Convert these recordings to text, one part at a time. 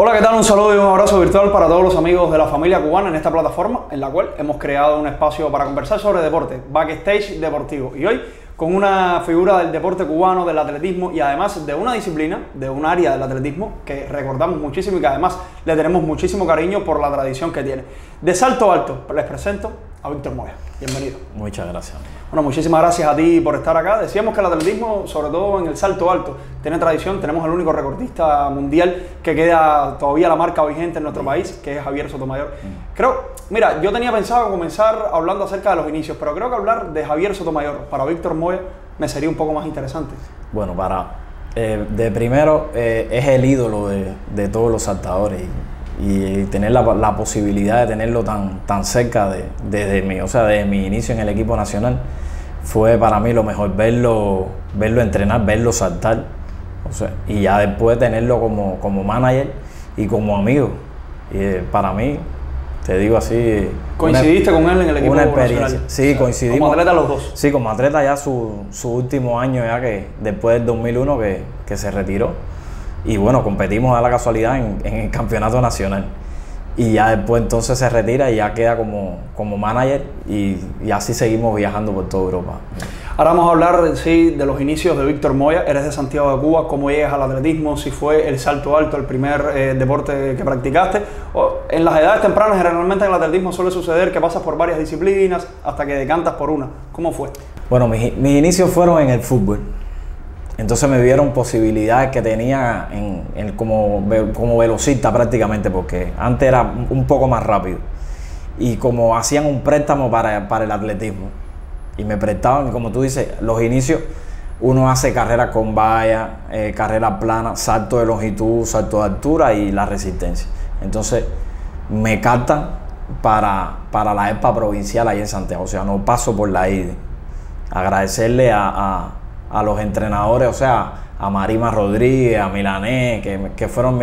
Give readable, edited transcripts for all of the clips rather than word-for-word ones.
Hola, ¿qué tal? Un saludo y un abrazo virtual para todos los amigos de la familia cubana en esta plataforma en la cual hemos creado un espacio para conversar sobre deporte, Backstage Deportivo. Y hoy con una figura del deporte cubano, del atletismo y además de una disciplina, de un área del atletismo que recordamos muchísimo y que además le tenemos muchísimo cariño por la tradición que tiene. De salto alto, les presento a Víctor Moya. Bienvenido. Muchas gracias. Bueno, muchísimas gracias a ti por estar acá. Decíamos que el atletismo, sobre todo en el salto alto, tiene tradición. Tenemos el único recordista mundial que queda todavía la marca vigente en nuestro país, que es Javier Sotomayor. Mira, yo tenía pensado comenzar hablando acerca de los inicios, pero creo que hablar de Javier Sotomayor para Víctor Moya me sería un poco más interesante. Bueno, de primero es el ídolo de todos los saltadores y tener la posibilidad de tenerlo tan cerca desde mi inicio en el equipo nacional fue para mí lo mejor, verlo entrenar, verlo saltar, y ya después tenerlo como manager y como amigo. Para mí, te digo así... ¿Coincidiste con él en el equipo nacional? Sí, coincidimos. ¿Como atleta los dos? Sí, como atleta ya su último año, ya que después del 2001 que se retiró. Y bueno, competimos a la casualidad en el campeonato nacional. Y ya después entonces se retira y ya queda como manager y así seguimos viajando por toda Europa. Ahora vamos a hablar de los inicios de Víctor Moya. Eres de Santiago de Cuba, cómo llegas al atletismo, si fue el salto alto el primer deporte que practicaste. En las edades tempranas generalmente en el atletismo suele suceder que pasas por varias disciplinas hasta que decantas por una. ¿Cómo fue? Bueno, mis inicios fueron en el fútbol. Entonces me vieron posibilidades que tenía como velocista prácticamente, porque antes era un poco más rápido. Y como hacían un préstamo para el atletismo. Y me prestaban, como tú dices, los inicios, uno hace carreras con valla, carreras planas, salto de longitud, salto de altura y la resistencia. Entonces me captan para la EPA provincial ahí en Santiago. O sea, no paso por la IDE. Agradecerle a los entrenadores, a Marima Rodríguez, a Milanés, que fueron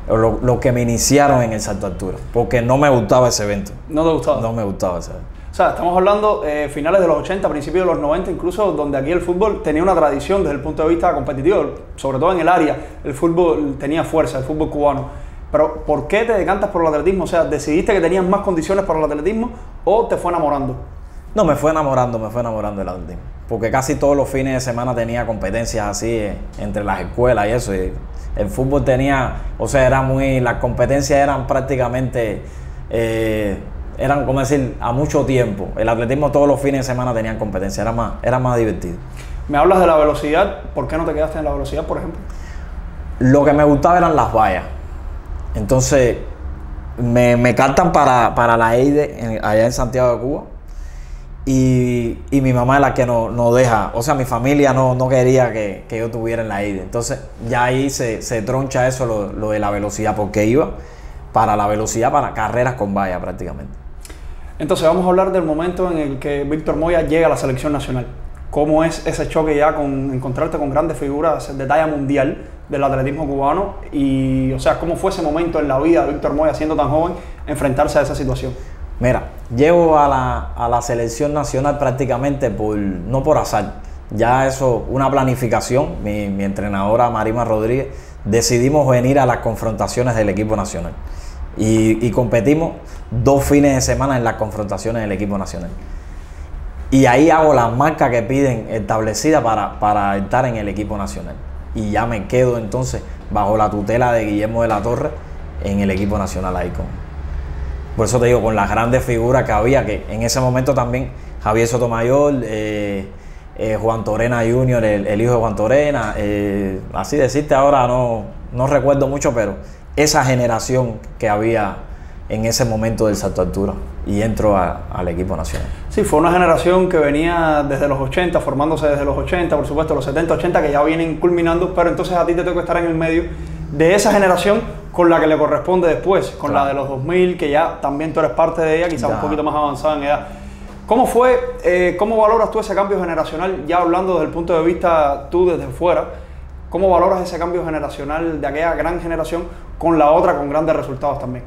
los que me iniciaron en el salto de altura, porque no me gustaba ese evento. ¿No te gustaba? No me gustaba ese evento. O sea, estamos hablando finales de los 80, principios de los 90, incluso donde aquí el fútbol tenía una tradición desde el punto de vista competitivo, sobre todo en el área, el fútbol tenía fuerza, el fútbol cubano. Pero ¿por qué te decantas por el atletismo? O sea, ¿decidiste que tenías más condiciones para el atletismo o te fue enamorando? No, me fue enamorando del atletismo. Porque casi todos los fines de semana tenía competencias así entre las escuelas y eso. Y el fútbol tenía, las competencias eran prácticamente, eran como decir, a mucho tiempo. El atletismo todos los fines de semana tenían competencia, era más divertido. Me hablas de la velocidad, ¿por qué no te quedaste en la velocidad, por ejemplo? Lo que me gustaba eran las vallas. Entonces, me captan para la EIDE allá en Santiago de Cuba. Y mi mamá es la que no deja, mi familia no quería que yo estuviera en la IDE. Entonces ya ahí se troncha eso, lo de la velocidad, porque iba para la velocidad, para carreras con valla prácticamente. Entonces vamos a hablar del momento en el que Víctor Moya llega a la selección nacional. ¿Cómo es ese choque ya con encontrarte con grandes figuras de talla mundial del atletismo cubano? Y cómo fue ese momento en la vida de Víctor Moya, siendo tan joven, enfrentarse a esa situación. Mira, llego a la selección nacional prácticamente no por azar. Ya eso, una planificación, mi entrenadora Marima Rodríguez, decidimos venir a las confrontaciones del equipo nacional. Y competimos 2 fines de semana en las confrontaciones del equipo nacional. Y ahí hago las marcas que piden establecidas para estar en el equipo nacional. Y ya me quedo entonces bajo la tutela de Guillermo de la Torre en el equipo nacional ahí Por eso te digo, con las grandes figuras que había, que en ese momento también Javier Sotomayor, Juan Torena Jr., el hijo de Juan Torena, así decirte ahora no recuerdo mucho, pero esa generación que había en ese momento del salto de altura, y entro al equipo nacional. Sí, fue una generación que venía desde los 80, formándose desde los 80, por supuesto los 70, 80 que ya vienen culminando, pero entonces a ti te toca estar en el medio de esa generación con la que le corresponde después, con la de los 2000, que ya también tú eres parte de ella, quizás un poquito más avanzada en edad. ¿Cómo fue, cómo valoras tú ese cambio generacional, ya hablando desde el punto de vista tú desde fuera, cómo valoras ese cambio generacional de aquella gran generación con la otra con grandes resultados también?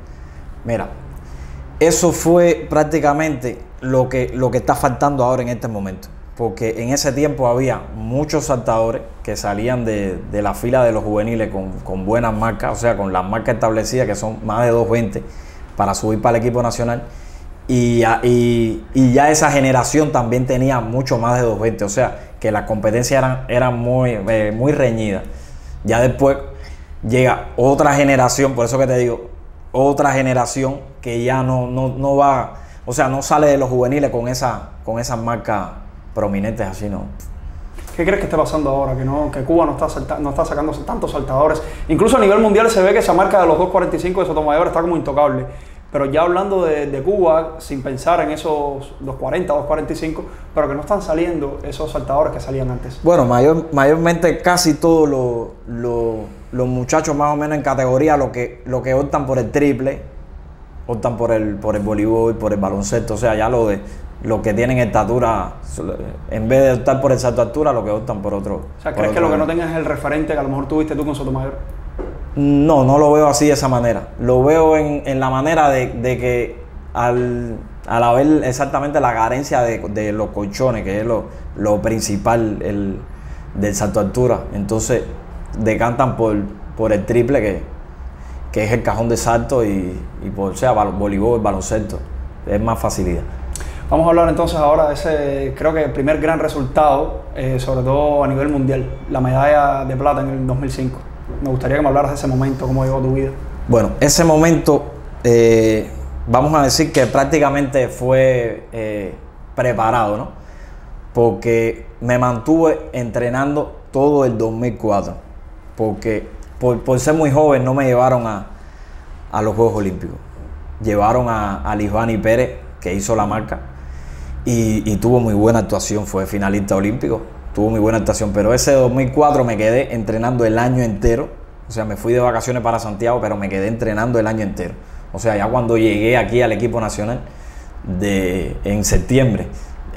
Mira, eso fue prácticamente lo que está faltando ahora en este momento. porque en ese tiempo había muchos saltadores que salían de la fila de los juveniles con buenas marcas, o sea, con las marcas establecidas, que son más de 2.20 para subir para el equipo nacional. Y ya esa generación también tenía mucho más de 2.20, o sea, que las competencias eran muy reñidas. Ya después llega otra generación, por eso que te digo, otra generación que ya no va, o sea, no sale de los juveniles con esas marcas prominentes así, ¿no? ¿Qué crees que esté pasando ahora? Que Cuba no está sacando tantos saltadores. Incluso a nivel mundial se ve que esa marca de los 2.45 de Sotomayor está como intocable. Pero ya hablando de Cuba, sin pensar en esos 2.40, 2.45, pero que no están saliendo esos saltadores que salían antes. Bueno, mayormente casi todos los muchachos más o menos en categoría lo que optan por el triple, optan por el voleibol, por el baloncesto, o sea, ya lo que tienen estatura, en vez de optar por el salto de altura, lo que optan por otro. O sea, ¿crees que lo que no tengas es el referente que a lo mejor tuviste tú con Sotomayor? No lo veo así de esa manera. Lo veo en la manera de que al haber exactamente la carencia de los colchones, que es lo principal del salto de altura, entonces decantan por el triple, que es el cajón de salto, y por sea voleibol, baloncesto, es más facilidad. Vamos a hablar entonces ahora de ese, creo que el primer gran resultado, sobre todo a nivel mundial, la medalla de plata en el 2005. Me gustaría que me hablaras de ese momento, cómo llegó tu vida. Bueno, ese momento, vamos a decir que prácticamente fue preparado, ¿no? Porque me mantuve entrenando todo el 2004, porque por ser muy joven no me llevaron a los Juegos Olímpicos. Llevaron a Lisbani Pérez, que hizo la marca, y tuvo muy buena actuación, fue finalista olímpico. Tuvo muy buena actuación, pero ese 2004 me quedé entrenando el año entero. O sea, me fui de vacaciones para Santiago, pero me quedé entrenando el año entero. O sea, ya cuando llegué aquí al equipo nacional en septiembre,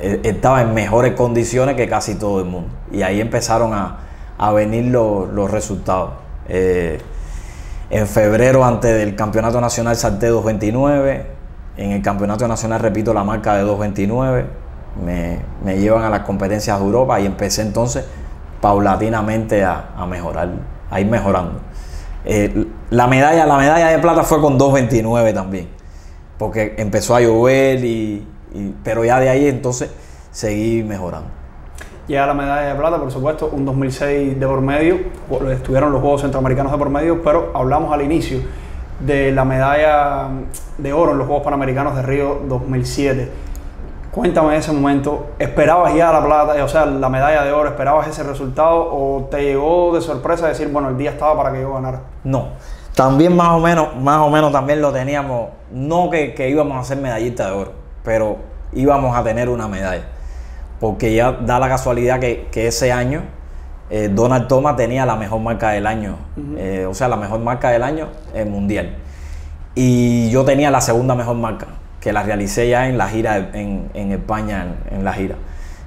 estaba en mejores condiciones que casi todo el mundo. Y ahí empezaron a venir los resultados. En febrero, antes del campeonato nacional, salté 2.29. En el campeonato nacional repito la marca de 2.29. Me llevan a las competencias de Europa y empecé entonces paulatinamente a mejorar, a ir mejorando. La medalla de plata fue con 2.29 también, porque empezó a llover, pero ya de ahí entonces seguí mejorando. Llega la medalla de plata, por supuesto, un 2006 de por medio, estuvieron los Juegos Centroamericanos de por medio, pero hablamos al inicio de la medalla de oro en los Juegos Panamericanos de Río 2007. Cuéntame de ese momento, ¿esperabas ya la plata, o sea, la medalla de oro, esperabas ese resultado o te llegó de sorpresa decir, bueno, el día estaba para que yo ganara? No, también más o menos también lo teníamos, no que íbamos a ser medallistas de oro, pero íbamos a tener una medalla, porque ya da la casualidad que ese año Donald Thomas tenía la mejor marca del año, o sea, la mejor marca del año mundial, y yo tenía la segunda mejor marca, que la realicé ya en la gira en España, en la gira.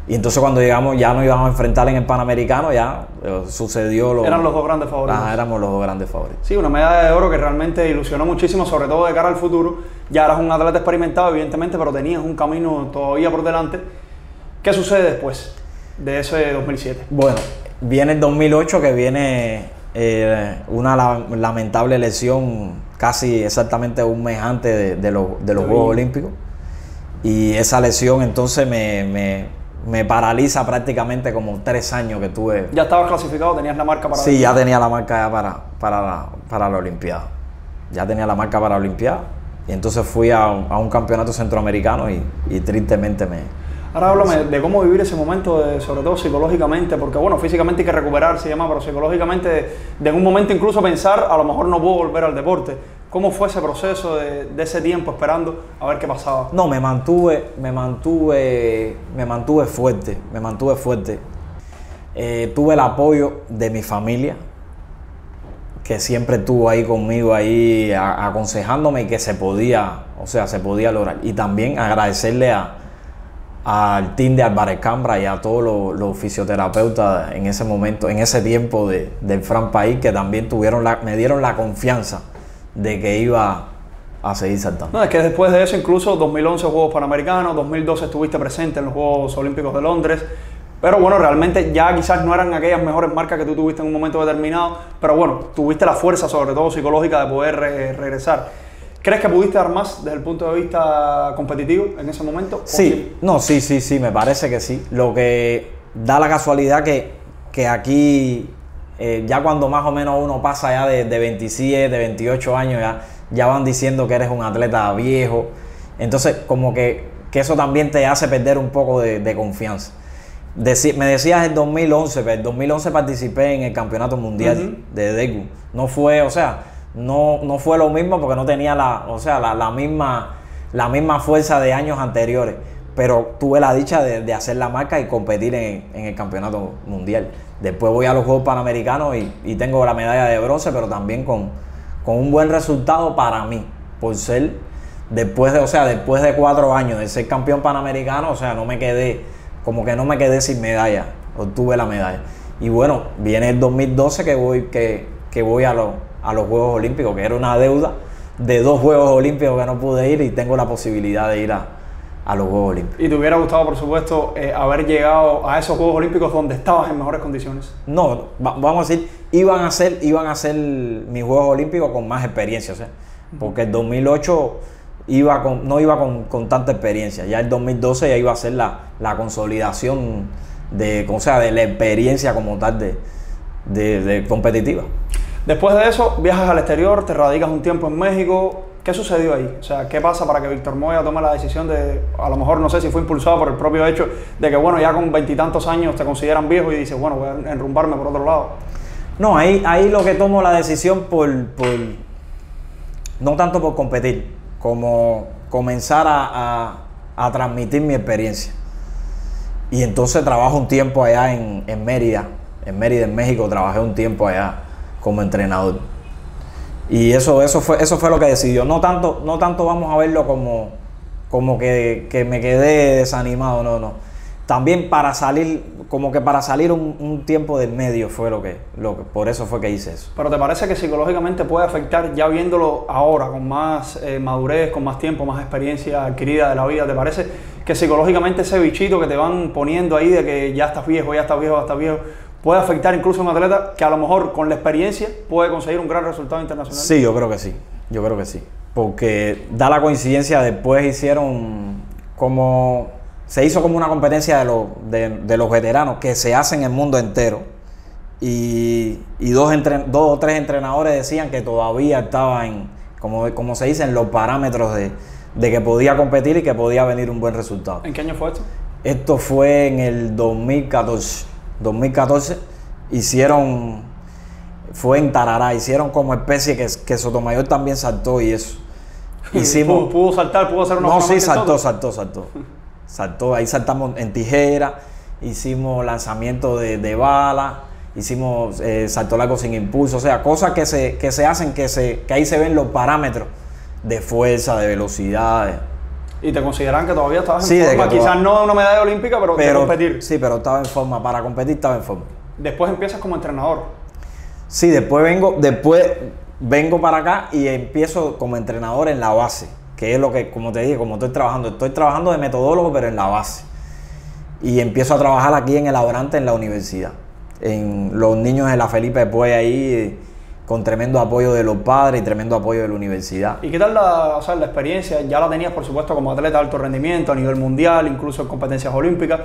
Y entonces cuando llegamos ya nos íbamos a enfrentar en el Panamericano, ya sucedió Eran los dos grandes favoritos. Éramos los dos grandes favoritos. Sí, una medalla de oro que realmente ilusionó muchísimo, sobre todo de cara al futuro. Ya eras un atleta experimentado, evidentemente, pero tenías un camino todavía por delante. ¿Qué sucede después de ese 2007? Bueno, viene el 2008, que viene una lamentable lesión casi exactamente un mes antes de los Juegos Olímpicos, y esa lesión entonces me paraliza prácticamente como 3 años que tuve. ¿Ya estabas clasificado? ¿Tenías la marca para Sí, ya tenía la marca ya para la Olimpiada. Ya tenía la marca para la Olimpiada, y entonces fui a un campeonato centroamericano y tristemente Ahora háblame de cómo vivir ese momento, sobre todo psicológicamente, porque bueno, físicamente hay que recuperarse y demás, pero psicológicamente de en un momento incluso pensar, a lo mejor no puedo volver al deporte. ¿Cómo fue ese proceso de ese tiempo esperando a ver qué pasaba? No, me mantuve fuerte, tuve el apoyo de mi familia, que siempre estuvo ahí conmigo, ahí aconsejándome que se podía lograr. Y también agradecerle al team de Álvarez Cambra y a todos los fisioterapeutas en ese momento, en ese tiempo del Fran País, que también me dieron la confianza de que iba a seguir saltando. No, es que después de eso, incluso 2011 Juegos Panamericanos, 2012 estuviste presente en los Juegos Olímpicos de Londres, Pero bueno, realmente ya quizás no eran aquellas mejores marcas que tú tuviste en un momento determinado, pero bueno, tuviste la fuerza, sobre todo psicológica, de poder regresar. ¿Crees que pudiste dar más desde el punto de vista competitivo en ese momento? Sí, no, sí, me parece que sí. Lo que da la casualidad que aquí, ya cuando más o menos uno pasa ya de 27, 28 años, ya van diciendo que eres un atleta viejo. Entonces, como que eso también te hace perder un poco de confianza. Me decías el 2011, pero el 2011 participé en el Campeonato Mundial de Daegu. No fue, o sea, no fue lo mismo porque no tenía la misma fuerza de años anteriores, pero tuve la dicha de hacer la marca y competir en el Campeonato Mundial. Después voy a los Juegos Panamericanos y tengo la medalla de bronce, pero también con un buen resultado para mí, por ser, después de 4 años de ser campeón panamericano, o sea, no me quedé sin medalla, obtuve la medalla. Y bueno, viene el 2012 que voy a los Juegos Olímpicos, que era una deuda de 2 Juegos Olímpicos que no pude ir y tengo la posibilidad de ir a los Juegos Olímpicos. ¿Y te hubiera gustado, por supuesto, haber llegado a esos Juegos Olímpicos donde estabas en mejores condiciones? No, vamos a decir, iban a ser mis Juegos Olímpicos con más experiencia, o sea, porque el 2008 no iba con tanta experiencia. Ya el 2012 ya iba a ser la consolidación de la experiencia como tal de competitiva. Después de eso, viajas al exterior, te radicas un tiempo en México. ¿Qué sucedió ahí? O sea, ¿qué pasa para que Víctor Moya tome la decisión de, a lo mejor no sé si fue impulsado por el propio hecho de que, bueno, ya con 20 y tantos años te consideran viejo y dices, bueno, voy a enrumbarme por otro lado? No, ahí lo que tomo la decisión no tanto por competir, como comenzar a transmitir mi experiencia. Y entonces trabajo un tiempo allá en Mérida, en México, trabajé un tiempo allá como entrenador. Y eso fue lo que decidió. No tanto vamos a verlo como que me quedé desanimado, no. También para salir un tiempo del medio fue por eso fue que hice eso. Pero ¿te parece que psicológicamente puede afectar, ya viéndolo ahora, con más madurez, con más tiempo, más experiencia adquirida de la vida? ¿Te parece que psicológicamente ese bichito que te van poniendo ahí de que ya estás viejo, puede afectar incluso a un atleta que a lo mejor con la experiencia puede conseguir un gran resultado internacional? Sí, yo creo que sí. Porque da la coincidencia, después se hizo como una competencia de los veteranos que se hace en el mundo entero. Y 2 o 3 entrenadores decían que todavía estaba como se dice, en los parámetros de que podía competir y que podía venir un buen resultado. ¿En qué año fue esto? Esto fue en el 2014. 2014 fue en Tarará, hicieron como especie que Sotomayor también saltó y eso. ¿Pudo saltar? ¿Pudo hacer una? No, sí, saltó. Saltó, ahí saltamos en tijera, hicimos lanzamiento de bala, hicimos salto largo sin impulso, o sea, cosas que se hacen, que ahí se ven los parámetros de fuerza, de velocidad. ¿Y te consideran que todavía estabas en forma? Quizás no una medalla olímpica, pero de competir. Sí, pero estaba en forma, para competir estaba en forma. Después empiezas como entrenador. Sí, después vengo para acá y empiezo como entrenador en la base, que es lo que, como te dije, como estoy trabajando de metodólogo, pero en la base. Y empiezo a trabajar aquí en el laborante en la universidad, en los niños de la Felipe Puey ahí, con tremendo apoyo de los padres y tremendo apoyo de la universidad. ¿Y qué tal la experiencia? Ya la tenías, por supuesto, como atleta de alto rendimiento a nivel mundial, incluso en competencias olímpicas.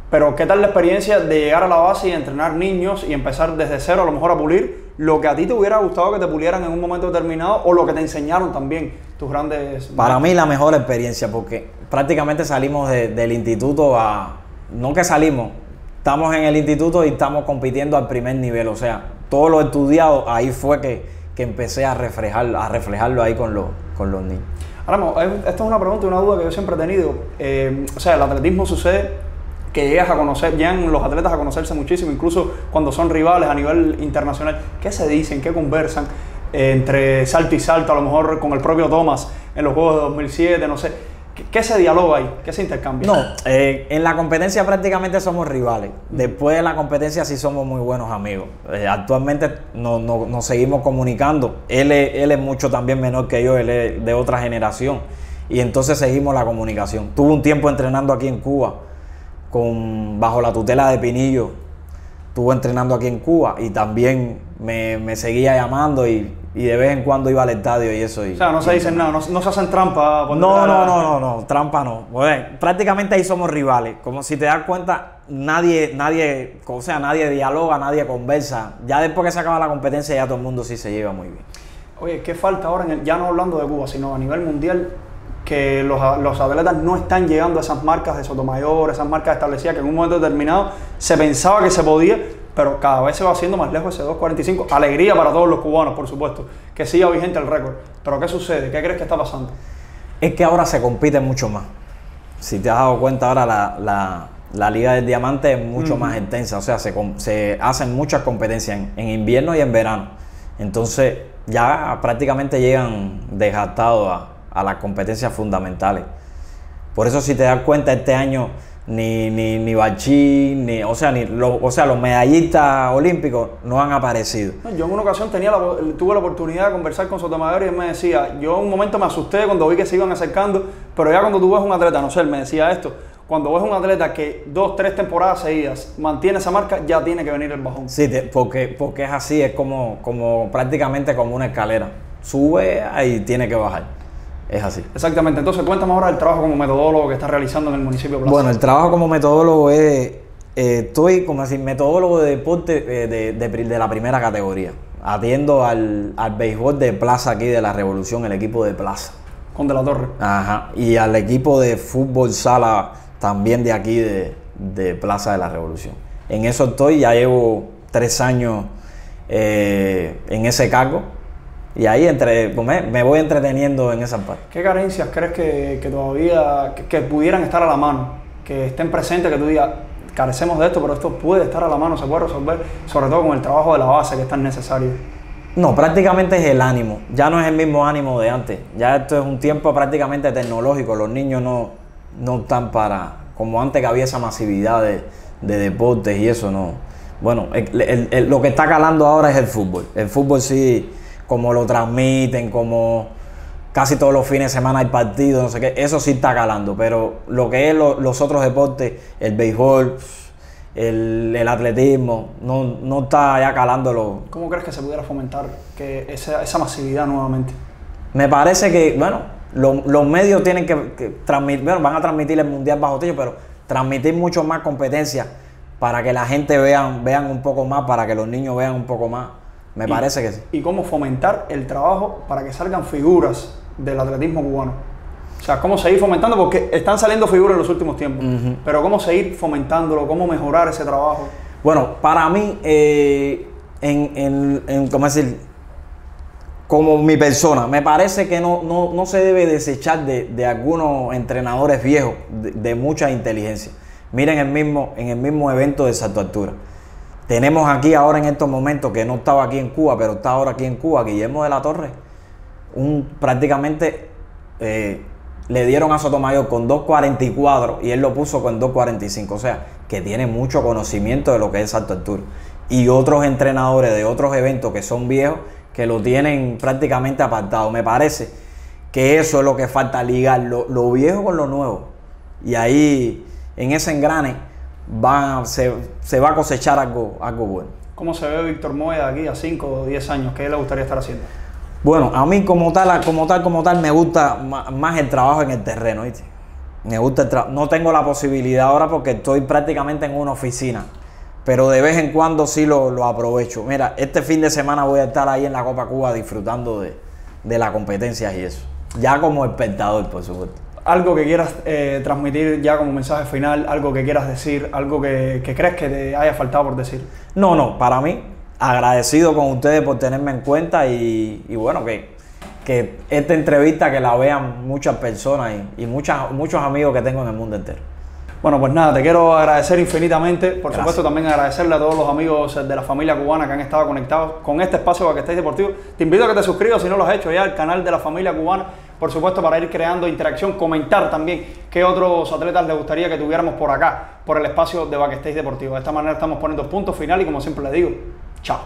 Pero ¿qué tal la experiencia de llegar a la base y entrenar niños y empezar desde cero, a lo mejor a pulir lo que a ti te hubiera gustado que te pulieran en un momento determinado o lo que te enseñaron también tus grandes... Para mí la mejor experiencia, porque prácticamente salimos del instituto no que salimos, estamos en el instituto y estamos compitiendo al primer nivel, o sea, todo lo estudiado, ahí fue que empecé a reflejarlo ahí con los niños. Ahora, esta es una pregunta y una duda que yo siempre he tenido. O sea, el atletismo sucede que llegan los atletas a conocerse muchísimo, incluso cuando son rivales a nivel internacional. ¿Qué se dicen? ¿Qué conversan entre salto y salto? A lo mejor con el propio Thomas en los Juegos de 2007, no sé. ¿Qué se dialoga ahí? ¿Qué se intercambia? No, en la competencia prácticamente somos rivales. Después de la competencia sí somos muy buenos amigos. Actualmente nos seguimos comunicando. Él es mucho también menor que yo, él es de otra generación. Y entonces seguimos la comunicación. Tuve un tiempo entrenando aquí en Cuba bajo la tutela de Pinillo, estuvo entrenando aquí en Cuba y también me seguía llamando y de vez en cuando iba al estadio y eso. O sea, no se dicen nada, no se hacen trampa. No, trampa no. Bueno, prácticamente ahí somos rivales. Como si te das cuenta, nadie dialoga, nadie conversa. Ya después que se acaba la competencia, ya todo el mundo sí se lleva muy bien. Oye, ¿qué falta ahora, ya no hablando de Cuba, sino a nivel mundial, que los atletas no están llegando a esas marcas de Sotomayor, esas marcas establecidas que en un momento determinado se pensaba que se podía, pero cada vez se va haciendo más lejos ese 2.45. Alegría para todos los cubanos, por supuesto, que siga vigente el récord. Pero ¿qué sucede? ¿Qué crees que está pasando? Es que ahora se compite mucho más. Si te has dado cuenta, ahora la Liga del Diamante es mucho más extensa. O sea, se hacen muchas competencias en invierno y en verano. Entonces, ya prácticamente llegan desgastados a las competencias fundamentales. Por eso, si te das cuenta, este año ni Bachín, los medallistas olímpicos no han aparecido. Yo en una ocasión tuve la oportunidad de conversar con Sotomayor y él me decía, yo en un momento me asusté cuando vi que se iban acercando, pero ya cuando tú ves un atleta, no sé, él me decía esto, cuando ves un atleta que 2, 3 temporadas seguidas mantiene esa marca, ya tiene que venir el bajón. Sí, porque es así, es como prácticamente como una escalera. Sube y tiene que bajar. Es así. Exactamente. Entonces, cuéntame ahora el trabajo como metodólogo que estás realizando en el municipio de Plaza. Bueno, el trabajo como metodólogo estoy como decir, metodólogo de deporte de la primera categoría. Atiendo al béisbol de Plaza aquí de la Revolución, el equipo de Plaza. Con De la Torre. Ajá. Y al equipo de fútbol sala también de aquí de Plaza de la Revolución. En eso estoy, ya llevo 3 años en ese cargo. Y ahí me voy entreteniendo en esa parte. ¿Qué carencias crees que todavía que pudieran estar a la mano? Que estén presentes, que tú digas, carecemos de esto, pero esto puede estar a la mano, se puede resolver, sobre todo con el trabajo de la base que es tan necesario. No, prácticamente es el ánimo. Ya no es el mismo ánimo de antes. Ya esto es un tiempo prácticamente tecnológico. Los niños no están como antes, que había esa masividad de deportes y eso no. Bueno, lo que está calando ahora es el fútbol. El fútbol sí, como lo transmiten, como casi todos los fines de semana hay partidos, no sé qué, eso sí está calando, pero lo que es los otros deportes, el béisbol, el atletismo, no está ya calándolo. ¿Cómo crees que se pudiera fomentar esa masividad nuevamente? Me parece que, bueno, los medios tienen que transmitir, bueno, van a transmitir el Mundial bajo techo, pero transmitir mucho más competencia para que la gente vean un poco más, para que los niños vean un poco más. Me parece que sí. ¿Y cómo fomentar el trabajo para que salgan figuras del atletismo cubano? O sea, cómo seguir fomentando, porque están saliendo figuras en los últimos tiempos, pero cómo seguir fomentándolo, cómo mejorar ese trabajo. Bueno, para mí, ¿cómo decir? Como mi persona, me parece que no se debe desechar de algunos entrenadores viejos de mucha inteligencia. Miren en el mismo evento de Salto Altura. Tenemos aquí ahora en estos momentos, que no estaba aquí en Cuba, pero está ahora aquí en Cuba, Guillermo de la Torre. Prácticamente le dieron a Sotomayor con 2.44 y él lo puso con 2.45. O sea, que tiene mucho conocimiento de lo que es Salto Altura. Y otros entrenadores de otros eventos que son viejos, que lo tienen prácticamente apartado. Me parece que eso es lo que falta, ligar lo viejo con lo nuevo. Y ahí, en ese engrane, se va a cosechar algo bueno. ¿Cómo se ve Víctor Moya de aquí a 5 o 10 años? ¿Qué le gustaría estar haciendo? Bueno, a mí como tal, me gusta más el trabajo en el terreno, ¿viste? Me gusta no tengo la posibilidad ahora porque estoy prácticamente en una oficina, pero de vez en cuando sí lo aprovecho. Mira, este fin de semana voy a estar ahí en la Copa Cuba disfrutando de las competencias y eso. Ya como espectador, por supuesto. Algo que quieras transmitir ya como mensaje final, algo que quieras decir, algo que crees que te haya faltado por decir. No, para mí, agradecido con ustedes por tenerme en cuenta y bueno, que esta entrevista que la vean muchas personas y muchos amigos que tengo en el mundo entero. Bueno, pues nada, te quiero agradecer infinitamente. Por supuesto, también agradecerle a todos los amigos de la familia cubana que han estado conectados con este espacio Backstage Deportivo. Te invito a que te suscribas, si no lo has hecho ya, al canal de la familia cubana. Por supuesto, para ir creando interacción, comentar también qué otros atletas les gustaría que tuviéramos por acá, por el espacio de Backstage Deportivo. De esta manera estamos poniendo punto final y como siempre les digo, chao.